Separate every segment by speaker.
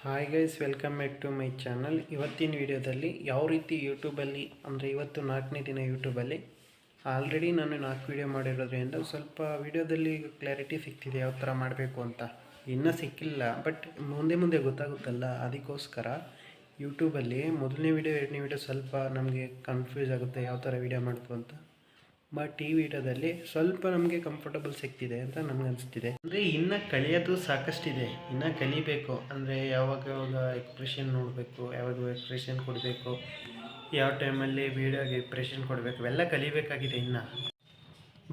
Speaker 1: Hi guys, welcome back to my channel. ಇವತ್ತಿನ ವಿಡಿಯೋದಲ್ಲಿ ಯಾವ ರೀತಿ ಯೂಟ್ಯೂಬಲ್ಲಿ ಅಂದರೆ ಇವತ್ತು 4ನೇ ದಿನ ಯೂಟ್ಯೂಬಲ್ಲಿ ಆಲ್ರೆಡಿ ನಾನು 4 ವೀಡಿಯೋ ಮಾಡಿರೋದ್ರಿಂದ ಸ್ವಲ್ಪ ವೀಡಿಯೋದಲ್ಲಿ ಕ್ಲಾರಿಟಿ ಸಿಗ್ತಿದೆ ಯಾವ ಥರ ಮಾಡಬೇಕು ಅಂತ. ಇನ್ನೂ ಸಿಕ್ಕಿಲ್ಲ, ಬಟ್ ಮುಂದೆ ಗೊತ್ತಾಗುತ್ತಲ್ಲ, ಅದಕ್ಕೋಸ್ಕರ ಯೂಟ್ಯೂಬಲ್ಲಿ ಮೊದಲನೇ ವೀಡಿಯೋ ಎರಡನೇ ವೀಡಿಯೋ ಸ್ವಲ್ಪ ನಮಗೆ ಕನ್ಫ್ಯೂಸ್ ಆಗುತ್ತೆ ಯಾವ ಥರ ವೀಡಿಯೋ ಮಾಡೋದು ಅಂತ. ಬಟ್ ಈ ವಿಡಿಯೋದಲ್ಲಿ ಸ್ವಲ್ಪ ನಮಗೆ ಕಂಫರ್ಟಬಲ್ ಸಿಗ್ತಿದೆ ಅಂತ ನಮ್ಗೆ ಅನಿಸ್ತಿದೆ. ಅಂದರೆ ಇನ್ನೂ ಕಲಿಯೋದು ಸಾಕಷ್ಟಿದೆ, ಇನ್ನೂ ಕಲಿಬೇಕು. ಅಂದರೆ ಯಾವಾಗ ಎಕ್ಸ್ಪ್ರೆಷನ್ ನೋಡಬೇಕು, ಯಾವಾಗ ಎಕ್ಸ್ಪ್ರೆಷನ್ ಕೊಡಬೇಕು, ಯಾವ ಟೈಮಲ್ಲಿ ವೀಡಿಯೋಗೆ ಎಕ್ಸ್ಪ್ರೆಷನ್ ಕೊಡಬೇಕು, ಇವೆಲ್ಲ ಕಲಿಬೇಕಾಗಿದೆ ಇನ್ನು.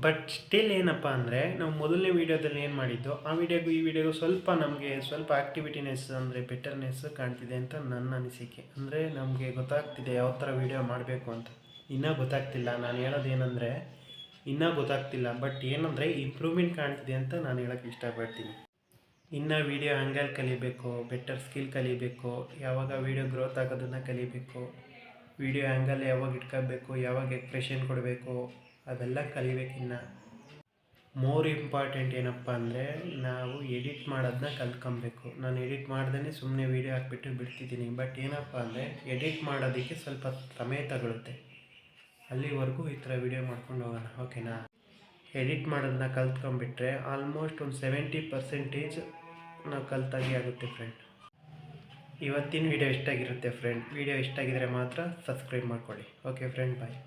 Speaker 1: ಬಟ್ ಸ್ಟಿಲ್ ಏನಪ್ಪ ಅಂದರೆ ನಾವು ಮೊದಲನೇ ವೀಡಿಯೋದಲ್ಲಿ ಏನು ಮಾಡಿದ್ದು, ಆ ವಿಡಿಯೋಗೂ ಈ ವಿಡಿಯೋಗೂ ನಮಗೆ ಸ್ವಲ್ಪ ಆ್ಯಕ್ಟಿವಿಟಿನೆಸ್ ಅಂದರೆ ಬೆಟರ್ನೆಸ್ ಕಾಣ್ತಿದೆ ಅಂತ ನನ್ನ ಅನಿಸಿಕೆ. ಅಂದರೆ ನಮಗೆ ಗೊತ್ತಾಗ್ತಿದೆ ಯಾವ ಥರ ವೀಡಿಯೋ ಮಾಡಬೇಕು ಅಂತ. ಇನ್ನೂ ಗೊತ್ತಾಗ್ತಿಲ್ಲ, ನಾನು ಹೇಳೋದು ಏನಂದರೆ ಇನ್ನೂ ಗೊತ್ತಾಗ್ತಿಲ್ಲ, ಬಟ್ ಏನಂದರೆ ಇಂಪ್ರೂವ್ಮೆಂಟ್ ಕಾಣ್ತಿದೆ ಅಂತ ನಾನು ಹೇಳೋಕ್ಕೆ ಇಷ್ಟಪಡ್ತೀನಿ. ಇನ್ನು ವೀಡಿಯೋ ಆ್ಯಂಗಲ್ ಕಲಿಬೇಕು, ಬೆಟರ್ ಸ್ಕಿಲ್ ಕಲಿಬೇಕು, ಯಾವಾಗ ವೀಡಿಯೋ ಗ್ರೋತ್ ಆಗೋದನ್ನು ಕಲಿಬೇಕು, ವೀಡಿಯೋ ಆ್ಯಂಗಲ್ ಯಾವಾಗ ಇಟ್ಕೋಬೇಕು, ಯಾವಾಗ ಎಕ್ಸ್ಪ್ರೆಷನ್ ಕೊಡಬೇಕು, ಅವೆಲ್ಲ ಕಲಿಬೇಕಿನ್ನು. ಮೋರ್ ಇಂಪಾರ್ಟೆಂಟ್ ಏನಪ್ಪ ಅಂದರೆ ನಾವು ಎಡಿಟ್ ಮಾಡೋದನ್ನ ಕಲ್ತ್ಕೊಬೇಕು. ನಾನು ಎಡಿಟ್ ಮಾಡ್ದೇ ಸುಮ್ಮನೆ ವೀಡಿಯೋ ಹಾಕ್ಬಿಟ್ಟು ಬಿಡ್ತಿದ್ದೀನಿ. ಬಟ್ ಏನಪ್ಪ ಅಂದರೆ ಎಡಿಟ್ ಮಾಡೋದಕ್ಕೆ ಸ್ವಲ್ಪ ಸಮಯ ತಗೊಳುತ್ತೆ. ಅಲ್ಲಿವರೆಗೂ ಈ ಥರ ವೀಡಿಯೋ ಮಾಡ್ಕೊಂಡು ಹೋಗೋಣ, ಓಕೆನಾ? ಎಡಿಟ್ ಮಾಡೋದನ್ನ ಕಲ್ತ್ಕೊಂಡ್ಬಿಟ್ರೆ ಆಲ್ಮೋಸ್ಟ್ ಒಂದು 70% ನಾವು ಕಲ್ತಾಗಿ ಆಗುತ್ತೆ ಫ್ರೆಂಡ್. ಇವತ್ತಿನ ವೀಡಿಯೋ ಇಷ್ಟಾಗಿರುತ್ತೆ ಫ್ರೆಂಡ್. ವೀಡಿಯೋ ಇಷ್ಟಾಗಿದ್ದರೆ ಮಾತ್ರ ಸಬ್ಸ್ಕ್ರೈಬ್ ಮಾಡ್ಕೊಳ್ಳಿ. ಓಕೆ ಫ್ರೆಂಡ್, ಬಾಯ್.